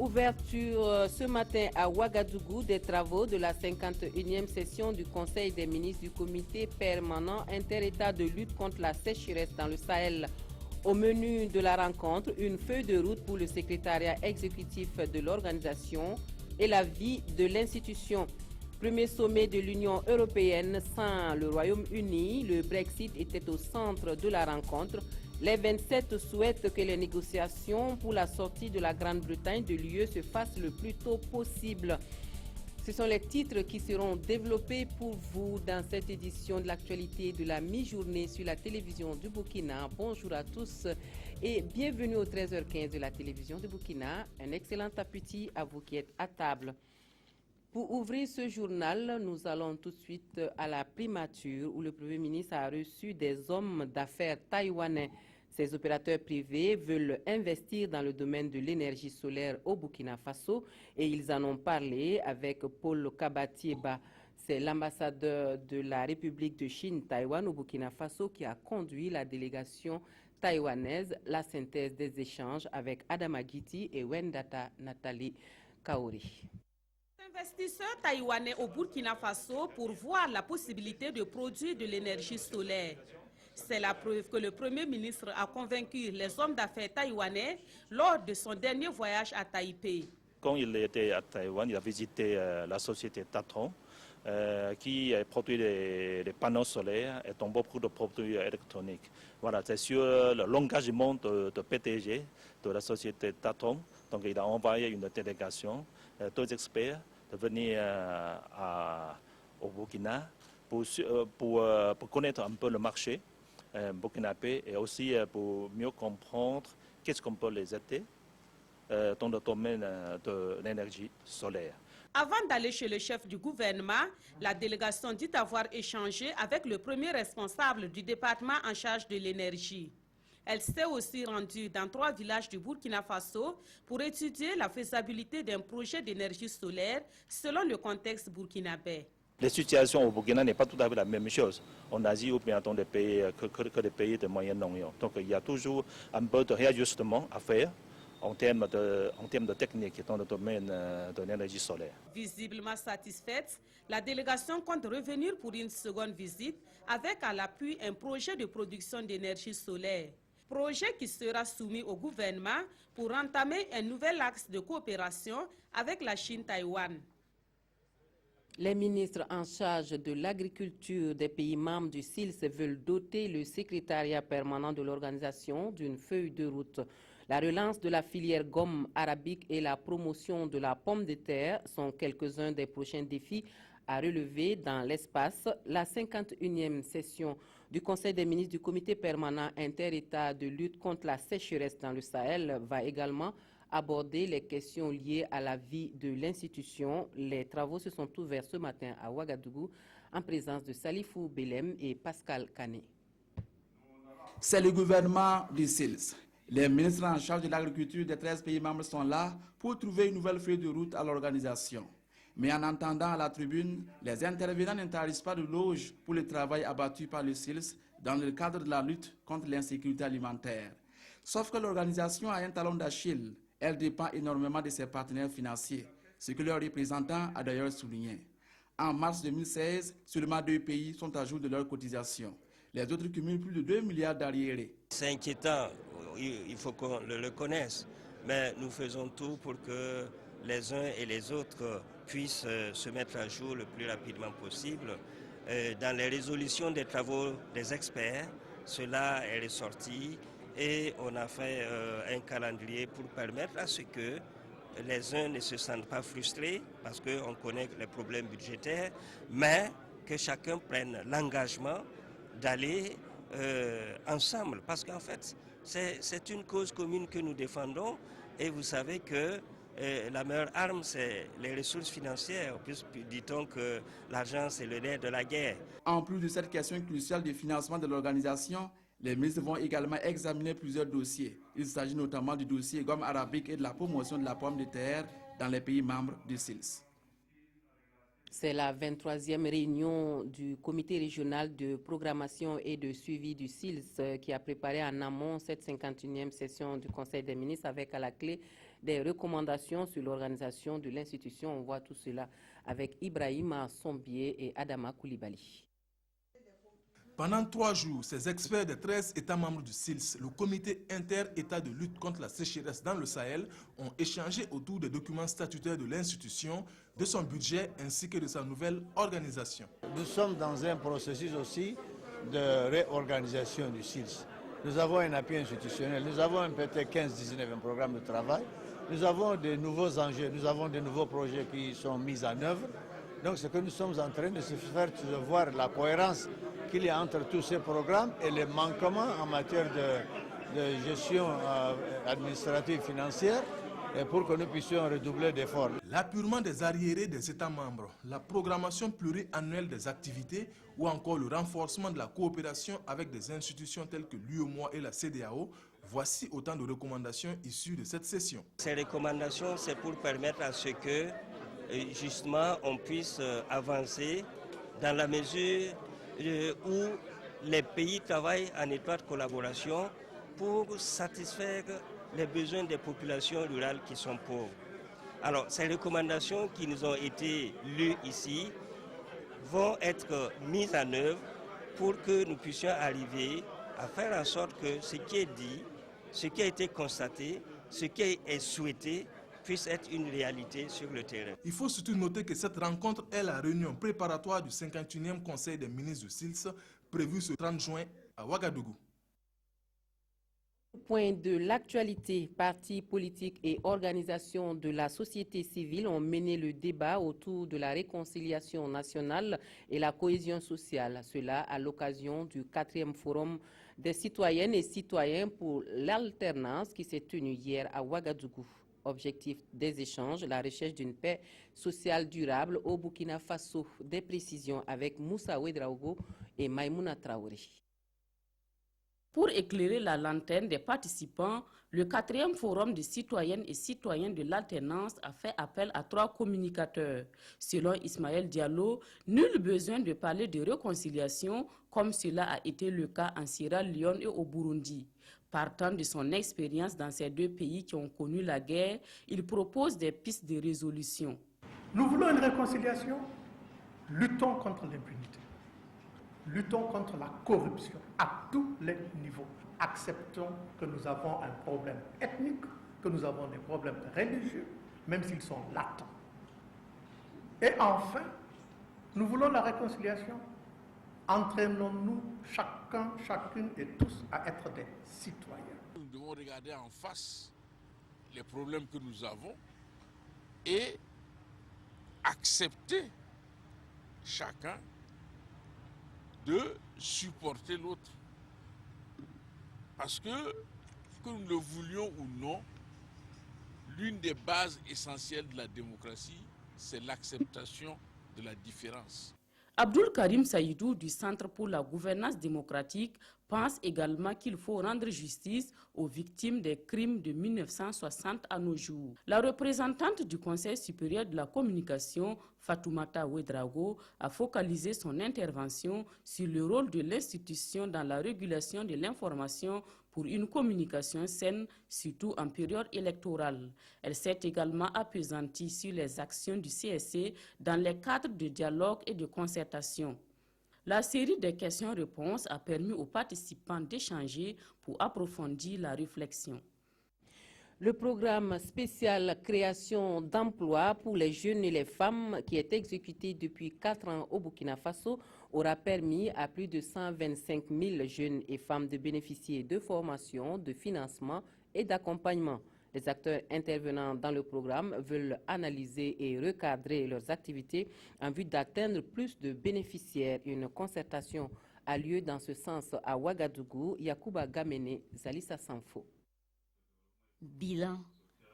Ouverture ce matin à Ouagadougou des travaux de la 51e session du Conseil des ministres du Comité permanent inter-État de lutte contre la sécheresse dans le Sahel. Au menu de la rencontre, une feuille de route pour le secrétariat exécutif de l'organisation et la vie de l'institution. Premier sommet de l'Union européenne sans le Royaume-Uni, le Brexit était au centre de la rencontre. Les 27 souhaitent que les négociations pour la sortie de la Grande-Bretagne de l'UE se fassent le plus tôt possible. Ce sont les titres qui seront développés pour vous dans cette édition de l'actualité de la mi-journée sur la télévision du Burkina. Bonjour à tous et bienvenue au 13h15 de la télévision du Burkina. Un excellent appétit à vous qui êtes à table. Pour ouvrir ce journal, nous allons tout de suite à la primature où le Premier ministre a reçu des hommes d'affaires taïwanais. Ces opérateurs privés veulent investir dans le domaine de l'énergie solaire au Burkina Faso et ils en ont parlé avec Paul Kabatieba. C'est l'ambassadeur de la République de Chine-Taïwan au Burkina Faso qui a conduit la délégation taïwanaise. La synthèse des échanges avec Adama Giti et Wendata Nathalie Kaori. Investisseurs taïwanais au Burkina Faso pour voir la possibilité de produire de l'énergie solaire. C'est la preuve que le Premier ministre a convaincu les hommes d'affaires taïwanais lors de son dernier voyage à Taipei. Quand il était à Taïwan, il a visité la société Tatron qui produit des panneaux solaires et beaucoup de produits électroniques. Voilà, c'est sur l'engagement de PDG de la société Tatron. Donc il a envoyé une délégation, deux experts, de venir au Burkina pour connaître un peu le marché burkinabé et aussi pour mieux comprendre qu'est-ce qu'on peut les aider dans le domaine de l'énergie solaire. Avant d'aller chez le chef du gouvernement, la délégation dit avoir échangé avec le premier responsable du département en charge de l'énergie. Elle s'est aussi rendue dans 3 villages du Burkina Faso pour étudier la faisabilité d'un projet d'énergie solaire selon le contexte burkinabé. La situation au Burkina n'est pas tout à fait la même chose en Asie ou bien dans des pays que les pays de Moyen-Orient. Donc il y a toujours un peu de réajustement à faire en termes de technique dans le domaine de l'énergie solaire. Visiblement satisfaite, la délégation compte revenir pour une seconde visite avec à l'appui un projet de production d'énergie solaire. Projet qui sera soumis au gouvernement pour entamer un nouvel axe de coopération avec la Chine-Taïwan. Les ministres en charge de l'agriculture des pays membres du SILS veulent doter le secrétariat permanent de l'organisation d'une feuille de route. La relance de la filière gomme arabique et la promotion de la pomme de terre sont quelques-uns des prochains défis à relever dans l'espace. La 51e session du Conseil des ministres du Comité permanent inter-État de lutte contre la sécheresse dans le Sahel va également aborder les questions liées à la vie de l'institution. Les travaux se sont ouverts ce matin à Ouagadougou en présence de Salifou Belem et Pascal Kané. C'est le gouvernement du SILS. Les ministres en charge de l'agriculture des 13 pays membres sont là pour trouver une nouvelle feuille de route à l'organisation. Mais en entendant à la tribune, les intervenants n'intéressent pas de loge pour le travail abattu par le SILS dans le cadre de la lutte contre l'insécurité alimentaire. Sauf que l'organisation a un talon d'Achille. Elle dépend énormément de ses partenaires financiers, ce que leur représentant a d'ailleurs souligné. En mars 2016, seulement 2 pays sont à jour de leur cotisation. Les autres cumulent plus de 2 milliards d'arriérés. C'est inquiétant, il faut qu'on le connaisse, mais nous faisons tout pour que les uns et les autres puissent se mettre à jour le plus rapidement possible. Dans les résolutions des travaux des experts, cela est ressorti et on a fait un calendrier pour permettre à ce que les uns ne se sentent pas frustrés parce qu'on connaît les problèmes budgétaires, mais que chacun prenne l'engagement d'aller ensemble. Parce qu'en fait, c'est une cause commune que nous défendons et vous savez que la meilleure arme, c'est les ressources financières. Dit-on que l'argent, c'est le nerf de la guerre. En plus de cette question cruciale du financement de l'organisation, les ministres vont également examiner plusieurs dossiers. Il s'agit notamment du dossier gomme arabique et de la promotion de la pomme de terre dans les pays membres du SILS. C'est la 23e réunion du comité régional de programmation et de suivi du SILS qui a préparé en amont cette 51e session du Conseil des ministres avec à la clé des recommandations sur l'organisation de l'institution. On voit tout cela avec Ibrahima Sombier et Adama Koulibaly. Pendant 3 jours, ces experts des 13 États membres du SILS, le comité inter-État de lutte contre la sécheresse dans le Sahel, ont échangé autour des documents statutaires de l'institution, de son budget ainsi que de sa nouvelle organisation. Nous sommes dans un processus aussi de réorganisation du SILS. Nous avons un appui institutionnel, nous avons peut-être 15-19 un programme de travail, nous avons de nouveaux enjeux, nous avons de nouveaux projets qui sont mis en œuvre. Donc ce que nous sommes en train de se faire, c'est de voir la cohérence qu'il y a entre tous ces programmes et les manquements en matière de gestion administrative financière pour que nous puissions redoubler d'efforts. L'appurement des arriérés des États membres, la programmation pluriannuelle des activités ou encore le renforcement de la coopération avec des institutions telles que l'UEMOA et la CEDEAO, voici autant de recommandations issues de cette session. Ces recommandations, c'est pour permettre à ce que justement on puisse avancer dans la mesure où les pays travaillent en étroite collaboration pour satisfaire les besoins des populations rurales qui sont pauvres. Alors, ces recommandations qui nous ont été lues ici vont être mises en œuvre pour que nous puissions arriver à faire en sorte que ce qui est dit, ce qui a été constaté, ce qui est souhaité, puisse être une réalité sur le terrain. Il faut surtout noter que cette rencontre est la réunion préparatoire du 51e Conseil des ministres du SILS, prévu ce 30 juin à Ouagadougou. Point de l'actualité, partis politiques et organisations de la société civile ont mené le débat autour de la réconciliation nationale et la cohésion sociale. Cela à l'occasion du 4e forum des citoyennes et citoyens pour l'alternance qui s'est tenu hier à Ouagadougou. Objectif des échanges, la recherche d'une paix sociale durable au Burkina Faso. Des précisions avec Moussa Ouedraogo et Maïmouna Traoré. Pour éclairer la lanterne des participants, le 4e forum des citoyennes et citoyens de l'alternance a fait appel à 3 communicateurs. Selon Ismaël Diallo, nul besoin de parler de réconciliation comme cela a été le cas en Sierra Leone et au Burundi. Partant de son expérience dans ces 2 pays qui ont connu la guerre, il propose des pistes de résolution. Nous voulons une réconciliation, luttons contre l'impunité, luttons contre la corruption à tous les niveaux. Acceptons que nous avons un problème ethnique, que nous avons des problèmes religieux, même s'ils sont latents. Et enfin, nous voulons la réconciliation. Entraînons-nous chacun, chacune et tous à être des citoyens. Nous devons regarder en face les problèmes que nous avons et accepter chacun de supporter l'autre. Parce que nous le voulions ou non, l'une des bases essentielles de la démocratie, c'est l'acceptation de la différence. Abdul Karim Saïdou du Centre pour la gouvernance démocratique pense également qu'il faut rendre justice aux victimes des crimes de 1960 à nos jours. La représentante du Conseil supérieur de la communication, Fatoumata Ouedraogo, a focalisé son intervention sur le rôle de l'institution dans la régulation de l'information pour une communication saine, surtout en période électorale. Elle s'est également appesantie sur les actions du CSC dans les cadres de dialogue et de concertation. La série de questions-réponses a permis aux participants d'échanger pour approfondir la réflexion. Le programme spécial création d'emplois pour les jeunes et les femmes qui est exécuté depuis 4 ans au Burkina Faso aura permis à plus de 125 000 jeunes et femmes de bénéficier de formations, de financement et d'accompagnement. Les acteurs intervenant dans le programme veulent analyser et recadrer leurs activités en vue d'atteindre plus de bénéficiaires. Une concertation a lieu dans ce sens à Ouagadougou. Yacouba Gamene, Zalissa Sanfo. Bilan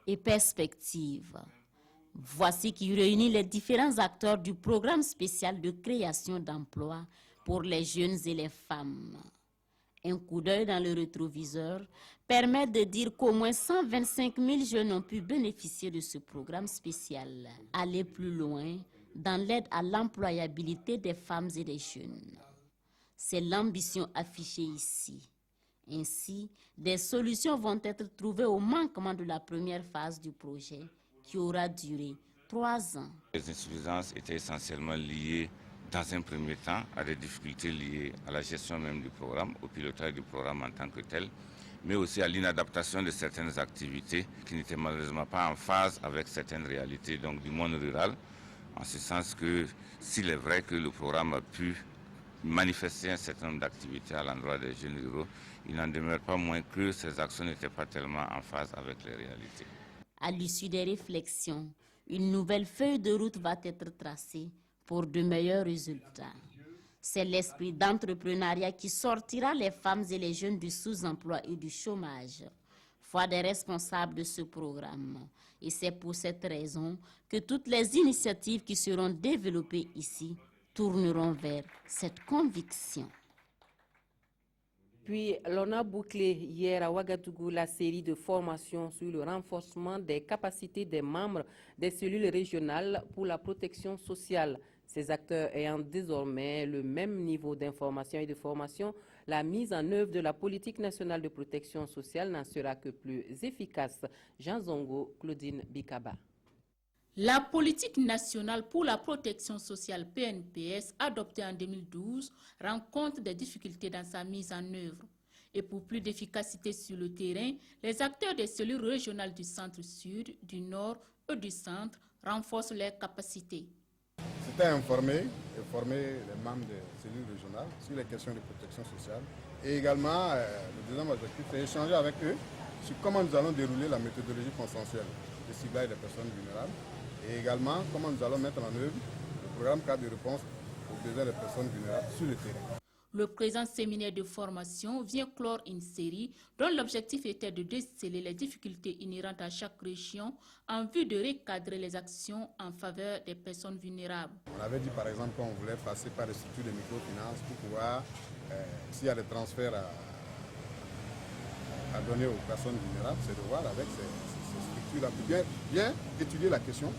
et perspective. Voici qui réunit les différents acteurs du programme spécial de création d'emplois pour les jeunes et les femmes. Un coup d'œil dans le rétroviseur permet de dire qu'au moins 125 000 jeunes ont pu bénéficier de ce programme spécial. Aller plus loin, dans l'aide à l'employabilité des femmes et des jeunes. C'est l'ambition affichée ici. Ainsi, des solutions vont être trouvées au manquement de la première phase du projet qui aura duré 3 ans. Les insuffisances étaient essentiellement liées dans un premier temps à des difficultés liées à la gestion même du programme, au pilotage du programme en tant que tel, mais aussi à l'inadaptation de certaines activités qui n'étaient malheureusement pas en phase avec certaines réalités donc, du monde rural, en ce sens que s'il est vrai que le programme a pu manifester un certain nombre d'activités à l'endroit des jeunes ruraux, il n'en demeure pas moins que ces actions n'étaient pas tellement en phase avec les réalités. À l'issue des réflexions, une nouvelle feuille de route va être tracée pour de meilleurs résultats. C'est l'esprit d'entrepreneuriat qui sortira les femmes et les jeunes du sous-emploi et du chômage. Foi des responsables de ce programme. Et c'est pour cette raison que toutes les initiatives qui seront développées ici tourneront vers cette conviction. Puis, l'on a bouclé hier à Ouagadougou la série de formations sur le renforcement des capacités des membres des cellules régionales pour la protection sociale. Ces acteurs ayant désormais le même niveau d'information et de formation, la mise en œuvre de la politique nationale de protection sociale n'en sera que plus efficace. Jean Zongo, Claudine Bikaba. La politique nationale pour la protection sociale PNPS, adoptée en 2012, rend compte des difficultés dans sa mise en œuvre. Et pour plus d'efficacité sur le terrain, les acteurs des cellules régionales du centre-sud, du nord et du centre renforcent leurs capacités. C'était informer les membres des cellules régionales sur les questions de protection sociale. Et également, le deuxième objectif, c'est échanger avec eux sur comment nous allons dérouler la méthodologie consensuelle de ciblage des personnes vulnérables. Et également, comment nous allons mettre en œuvre le programme cadre de réponse aux besoins des personnes vulnérables sur le terrain. Le présent séminaire de formation vient clore une série dont l'objectif était de déceler les difficultés inhérentes à chaque région en vue de recadrer les actions en faveur des personnes vulnérables. On avait dit par exemple qu'on voulait passer par les structures de microfinance pour pouvoir, s'il y a des transferts à donner aux personnes vulnérables, c'est de voir avec ces structures-là, bien étudier la question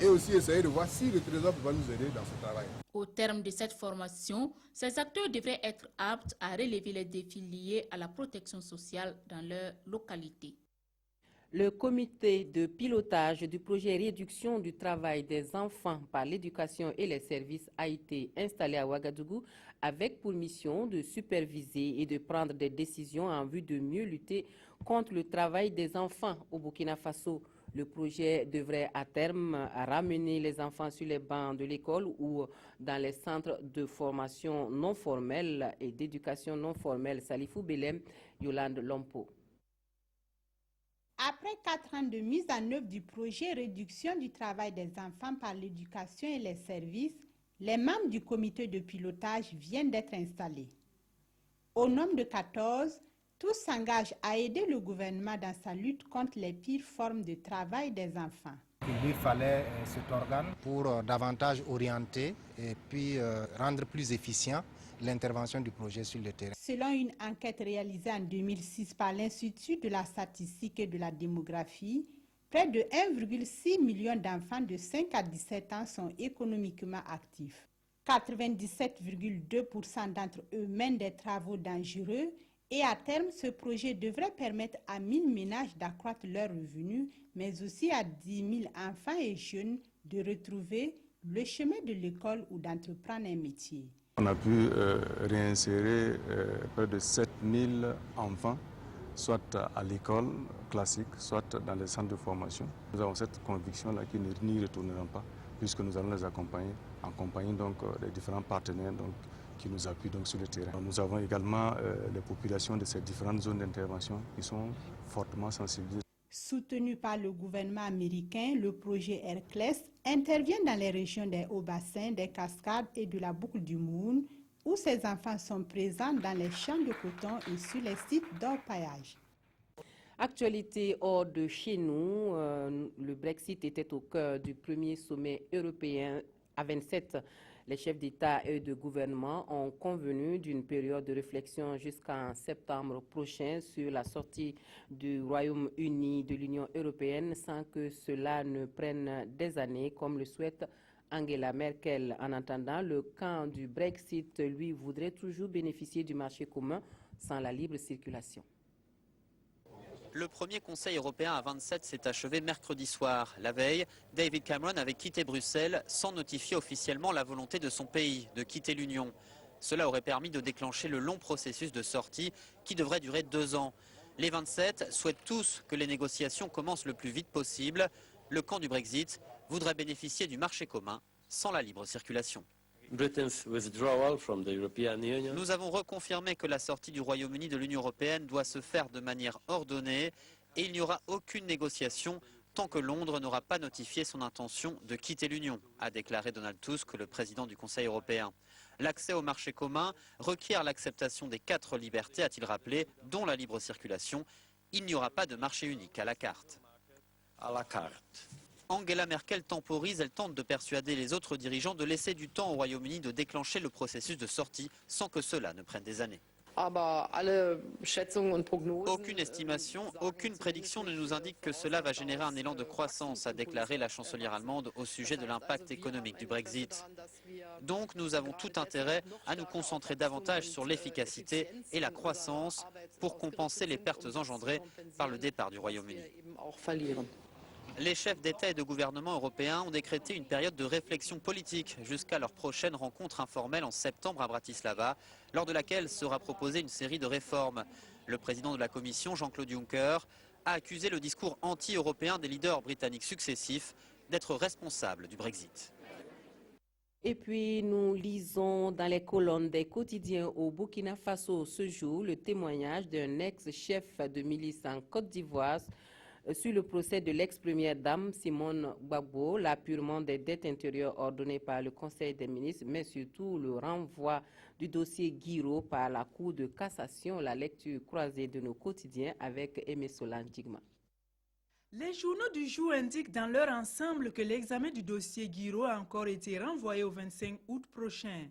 et aussi essayer de voir si le Trésor va nous aider dans ce travail. Au terme de cette formation, ces acteurs devraient être aptes à relever les défis liés à la protection sociale dans leur localité. Le comité de pilotage du projet réduction du travail des enfants par l'éducation et les services a été installé à Ouagadougou avec pour mission de superviser et de prendre des décisions en vue de mieux lutter contre le travail des enfants au Burkina Faso. Le projet devrait à terme ramener les enfants sur les bancs de l'école ou dans les centres de formation non formelle et d'éducation non formelle. Salifou Belem, Yolande Lompo. Après 4 ans de mise en œuvre du projet réduction du travail des enfants par l'éducation et les services, les membres du comité de pilotage viennent d'être installés. Au nombre de 14, tous s'engagent à aider le gouvernement dans sa lutte contre les pires formes de travail des enfants. Il lui fallait cet organe pour davantage orienter et puis rendre plus efficient l'intervention du projet sur le terrain. Selon une enquête réalisée en 2006 par l'Institut de la statistique et de la démographie, près de 1,6 million d'enfants de 5 à 17 ans sont économiquement actifs. 97,2% d'entre eux mènent des travaux dangereux et à terme, ce projet devrait permettre à 1000 ménages d'accroître leurs revenus, mais aussi à 10 000 enfants et jeunes de retrouver le chemin de l'école ou d'entreprendre un métier. On a pu réinsérer près de 7000 enfants, soit à l'école classique, soit dans les centres de formation. Nous avons cette conviction-là qu'ils n'y retourneront pas, puisque nous allons les accompagner, en compagnie donc des différents partenaires qui nous appuient donc sur le terrain. Nous avons également les populations de ces différentes zones d'intervention qui sont fortement sensibilisées. Soutenu par le gouvernement américain, le projet Hercles intervient dans les régions des Hauts-Bassins, des Cascades et de la boucle du Moune, où ces enfants sont présents dans les champs de coton et sur les sites d'orpaillage. Actualité hors de chez nous, le Brexit était au cœur du premier sommet européen à 27. Les chefs d'État et de gouvernement ont convenu d'une période de réflexion jusqu'en septembre prochain sur la sortie du Royaume-Uni de l'Union européenne sans que cela ne prenne des années comme le souhaite Angela Merkel. En attendant, le camp du Brexit, lui, voudrait toujours bénéficier du marché commun sans la libre circulation. Le premier Conseil européen à 27 s'est achevé mercredi soir. La veille, David Cameron avait quitté Bruxelles sans notifier officiellement la volonté de son pays de quitter l'Union. Cela aurait permis de déclencher le long processus de sortie qui devrait durer 2 ans. Les 27 souhaitent tous que les négociations commencent le plus vite possible. Le camp du Brexit voudrait bénéficier du marché commun sans la libre circulation. Nous avons reconfirmé que la sortie du Royaume-Uni de l'Union européenne doit se faire de manière ordonnée et il n'y aura aucune négociation tant que Londres n'aura pas notifié son intention de quitter l'Union, a déclaré Donald Tusk, le président du Conseil européen. L'accès au marché commun requiert l'acceptation des 4 libertés, a-t-il rappelé, dont la libre circulation. Il n'y aura pas de marché unique à la carte. Angela Merkel temporise, elle tente de persuader les autres dirigeants de laisser du temps au Royaume-Uni de déclencher le processus de sortie sans que cela ne prenne des années. Aucune estimation, aucune prédiction ne nous indique que cela va générer un élan de croissance, a déclaré la chancelière allemande au sujet de l'impact économique du Brexit. Donc nous avons tout intérêt à nous concentrer davantage sur l'efficacité et la croissance pour compenser les pertes engendrées par le départ du Royaume-Uni. Les chefs d'État et de gouvernement européens ont décrété une période de réflexion politique jusqu'à leur prochaine rencontre informelle en septembre à Bratislava, lors de laquelle sera proposée une série de réformes. Le président de la Commission, Jean-Claude Juncker, a accusé le discours anti-européen des leaders britanniques successifs d'être responsable du Brexit. Et puis, nous lisons dans les colonnes des quotidiens au Burkina Faso ce jour le témoignage d'un ex-chef de milice en Côte d'Ivoire sur le procès de l'ex-première dame Simone Gbagbo, l'appurement des dettes intérieures ordonnées par le Conseil des ministres, mais surtout le renvoi du dossier Guiro par la Cour de cassation, la lecture croisée de nos quotidiens avec Aimé Solan-Digma. Les journaux du jour indiquent dans leur ensemble que l'examen du dossier Guiro a encore été renvoyé au 25 août prochain.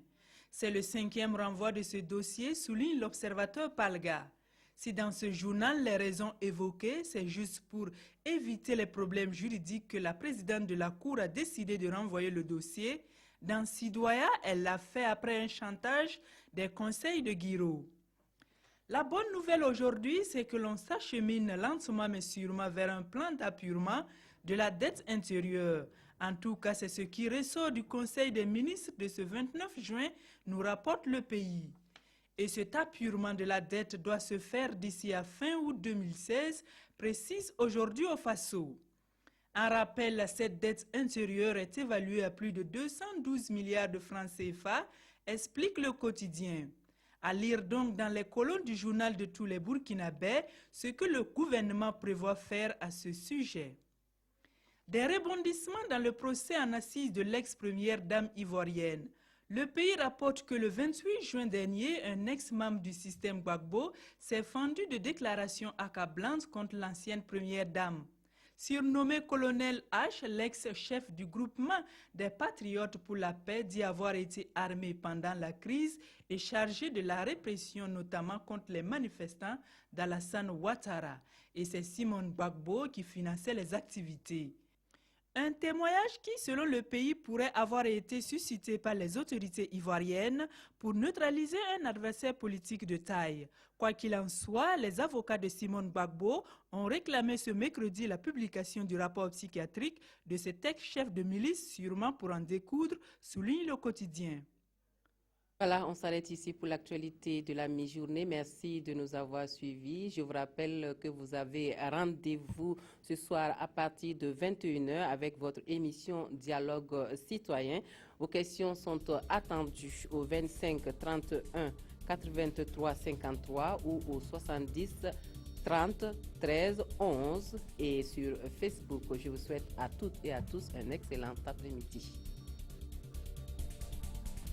C'est le 5e renvoi de ce dossier, souligne l'observateur Palga. Si dans ce journal, les raisons évoquées, c'est juste pour éviter les problèmes juridiques que la présidente de la Cour a décidé de renvoyer le dossier, dans Sidoya, elle l'a fait après un chantage des conseils de Guiro. La bonne nouvelle aujourd'hui, c'est que l'on s'achemine lentement mais sûrement vers un plan d'appurement de la dette intérieure. En tout cas, c'est ce qui ressort du Conseil des ministres de ce 29 juin, nous rapporte le pays. Et cet appurement de la dette doit se faire d'ici à fin août 2016, précise aujourd'hui au Faso. En rappel, cette dette intérieure est évaluée à plus de 212 milliards de francs CFA, explique le quotidien. À lire donc dans les colonnes du journal de tous les Burkinabés ce que le gouvernement prévoit faire à ce sujet. Des rebondissements dans le procès en assises de l'ex-première dame ivoirienne. Le pays rapporte que le 28 juin dernier, un ex-membre du système Gbagbo s'est fendu de déclarations accablantes contre l'ancienne première dame. Surnommé colonel H, l'ex-chef du groupement des Patriotes pour la paix dit avoir été armé pendant la crise et chargé de la répression, notamment contre les manifestants d'Alassane Ouattara. Et c'est Simone Gbagbo qui finançait les activités. Un témoignage qui, selon le pays, pourrait avoir été suscité par les autorités ivoiriennes pour neutraliser un adversaire politique de taille. Quoi qu'il en soit, les avocats de Simone Gbagbo ont réclamé ce mercredi la publication du rapport psychiatrique de cet ex-chef de milice, sûrement pour en découdre, souligne le quotidien. Voilà, on s'arrête ici pour l'actualité de la mi-journée. Merci de nous avoir suivis. Je vous rappelle que vous avez rendez-vous ce soir à partir de 21h avec votre émission Dialogue citoyen. Vos questions sont attendues au 25 31 83 53 ou au 70 30 13 11 et sur Facebook. Je vous souhaite à toutes et à tous un excellent après-midi.